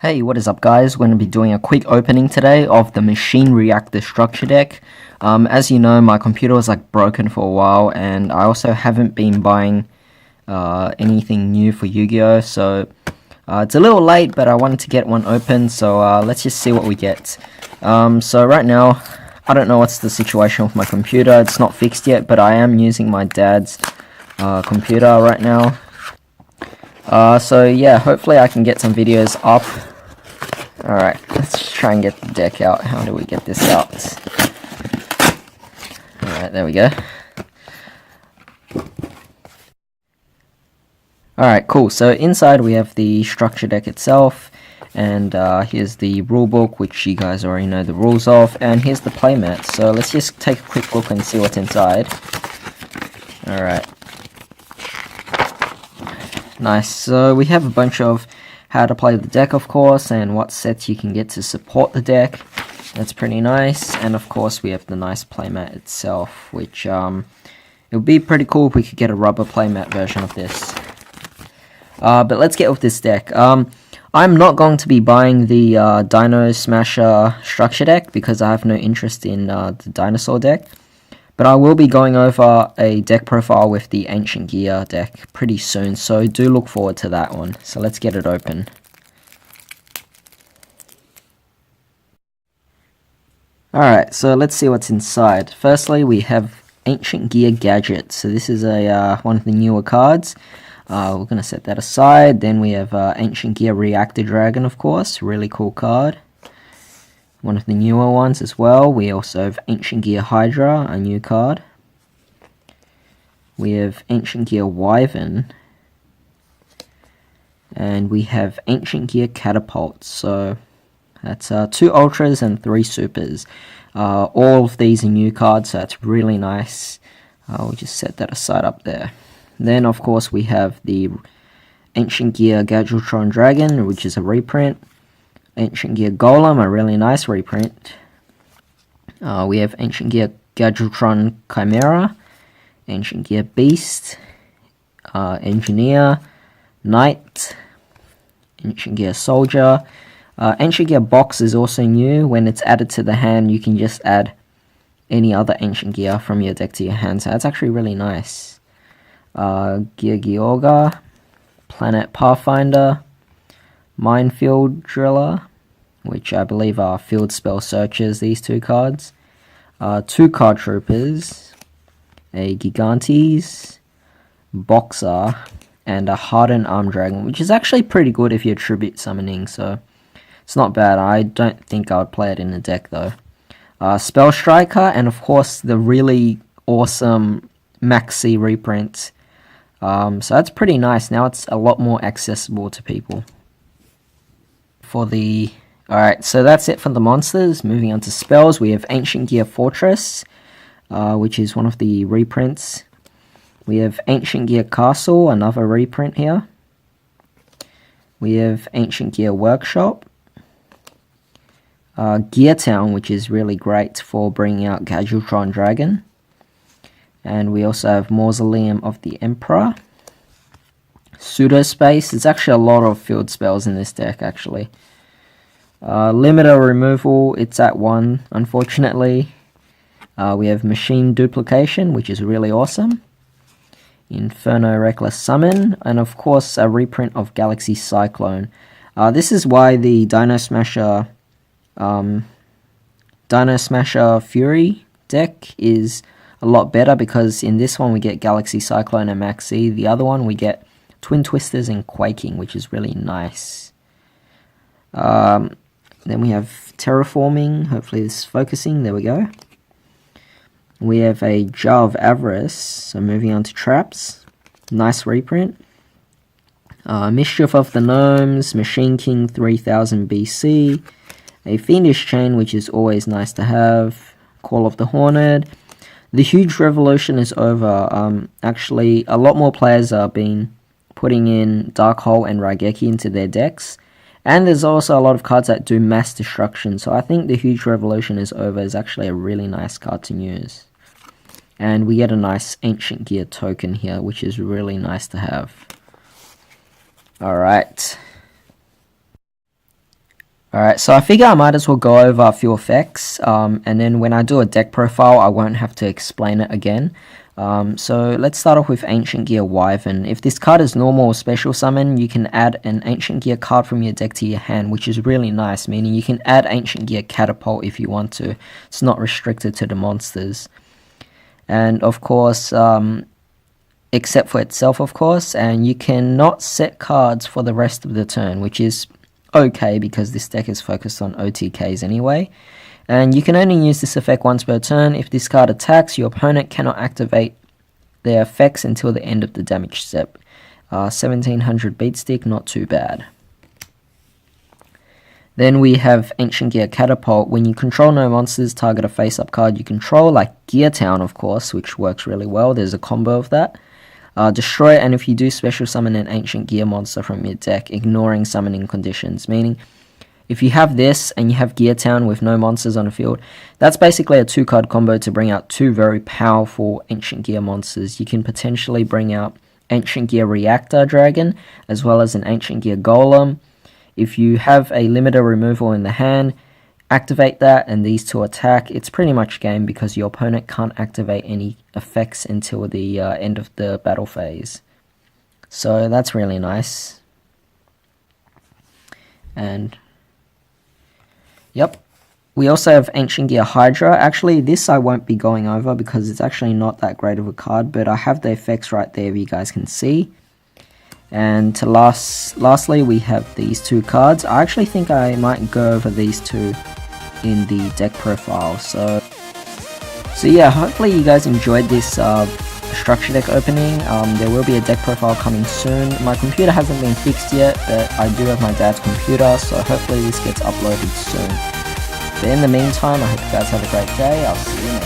Hey, what is up guys? We're going to be doing a quick opening today of the Machine Reactor structure deck. As you know, my computer was broken for a while, and I also haven't been buying anything new for Yu-Gi-Oh! So it's a little late, but I wanted to get one open, so let's just see what we get. So right now, I don't know what's the situation with my computer. It's not fixed yet, but I am using my dad's computer right now. So yeah, hopefully I can get some videos up. Alright, let's try and get the deck out. How do we get this out? Alright, there we go. Alright, cool. So inside we have the structure deck itself, and here's the rule book, which you guys already know the rules of, and here's the playmat. So let's just take a quick look and see what's inside. Alright. Nice. So we have a bunch of how to play the deck, of course, and what sets you can get to support the deck. That's pretty nice. And of course we have the nice playmat itself, which it would be pretty cool if we could get a rubber playmat version of this. But let's get with this deck. I'm not going to be buying the Dino Smasher structure deck because I have no interest in the dinosaur deck. But I will be going over a deck profile with the Ancient Gear deck pretty soon, so do look forward to that one. So let's get it open. Alright, so let's see what's inside. Firstly, we have Ancient Gear Gadget. So this is a one of the newer cards. We're going to set that aside. Then we have Ancient Gear Reactor Dragon, of course. Really cool card. One of the newer ones as well. We also have Ancient Gear Hydra, a new card. We have Ancient Gear Wyvern. And we have Ancient Gear Catapult. So that's 2 Ultras and 3 Supers. All of these are new cards, so that's really nice. We'll just set that aside up there. Then of course we have the Ancient Gear Gadgetron Dragon, which is a reprint. Ancient Gear Golem, a really nice reprint. We have Ancient Gear Gadgetron Chimera, Ancient Gear Beast, Engineer, Knight, Ancient Gear Soldier. Ancient Gear Box is also new. When it's added to the hand, you can just add any other Ancient Gear from your deck to your hand, so that's actually really nice. Gear Georga, Planet Pathfinder, Minefield Driller, which I believe are field spell searchers, these 2 cards. 2 card troopers, a Gigantes, Boxer, and a Hardened Arm Dragon, which is actually pretty good if you're tribute summoning, so it's not bad. I don't think I would play it in the deck though. Spell Striker, and of course the really awesome Maxi reprint. So that's pretty nice. Now it's a lot more accessible to people. Alright, so that's it for the monsters. Moving on to spells, we have Ancient Gear Fortress, which is one of the reprints. We have Ancient Gear Castle, another reprint here. We have Ancient Gear Workshop. Gear Town, which is really great for bringing out Gadgetron Dragon. And we also have Mausoleum of the Emperor. Pseudo-Space. There's actually a lot of field spells in this deck, actually. Limiter Removal, it's at 1, unfortunately. We have Machine Duplication, which is really awesome. Inferno Reckless Summon, and of course a reprint of Galaxy Cyclone. This is why the Dino Smasher Fury deck is a lot better, because in this one we get Galaxy Cyclone and Maxi. The other one we get Twin Twisters and Quaking, which is really nice. Then we have Terraforming. Hopefully this is focusing. There we go. We have a Jar of Avarice. So moving on to Traps. Nice reprint. Mischief of the Gnomes. Machine King 3000 BC. A Fiendish Chain, which is always nice to have. Call of the Horned. The Huge Revolution is over. Actually, a lot more players are putting in Dark Hole and Raigeki into their decks. And there's also a lot of cards that do mass destruction. So I think the Huge Revolution is over is actually a really nice card to use. And we get a nice Ancient Gear token here, which is really nice to have. Alright. Alright, so I figure I might as well go over a few effects, and then when I do a deck profile, I won't have to explain it again. So let's start off with Ancient Gear Wyvern. If this card is normal or special summon, you can add an Ancient Gear card from your deck to your hand, which is really nice, meaning you can add Ancient Gear Catapult if you want to. It's not restricted to the monsters. And of course, except for itself, of course, and you cannot set cards for the rest of the turn, which is okay because this deck is focused on OTKs anyway. And you can only use this effect once per turn. If this card attacks, your opponent cannot activate their effects until the end of the damage step. 1700 beat stick, not too bad. Then we have Ancient Gear Catapult. When you control no monsters, target a face-up card you control, like Gear Town, of course, which works really well. There's a combo of that. Destroy, and if you do special summon an Ancient Gear monster from your deck, ignoring summoning conditions, meaning if you have this and you have Gear Town with no monsters on the field, that's basically a 2-card combo to bring out 2 very powerful Ancient Gear monsters. You can potentially bring out Ancient Gear Reactor Dragon, as well as an Ancient Gear Golem. If you have a limiter removal in the hand, activate that and these 2 attack. It's pretty much game because your opponent can't activate any effects until the end of the battle phase. So that's really nice. And yep, we also have Ancient Gear Hydra. Actually, this I won't be going over because it's actually not that great of a card, but I have the effects right there if you guys can see. And to lastly, we have these 2 cards. I actually think I might go over these 2 in the deck profile. So yeah, hopefully you guys enjoyed this structure deck opening. There will be a deck profile coming soon. My computer hasn't been fixed yet, but I do have my dad's computer, so hopefully this gets uploaded soon. But in the meantime, I hope you guys have a great day. I'll see you next time.